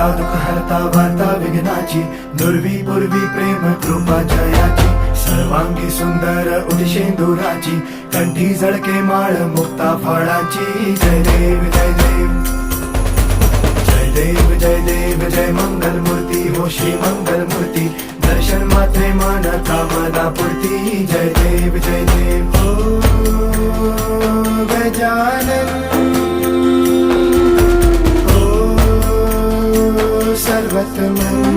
हरता दुःख हरता वार्ता विघ्नाची, दुर्वी पूर्वी प्रेम कृपा जयाची, सर्वांगी सुंदर उदिशेंदुराची, कंठी झळके माळ मुक्ता फळाची. जय देव जय देव जय देव जय देव जय मंगल मूर्ती हो श्री मंगल मूर्ती, दर्शन मात्रे मन कामना पूर्ती. जय देव जय देव हो गजानन हो सर्वतमन.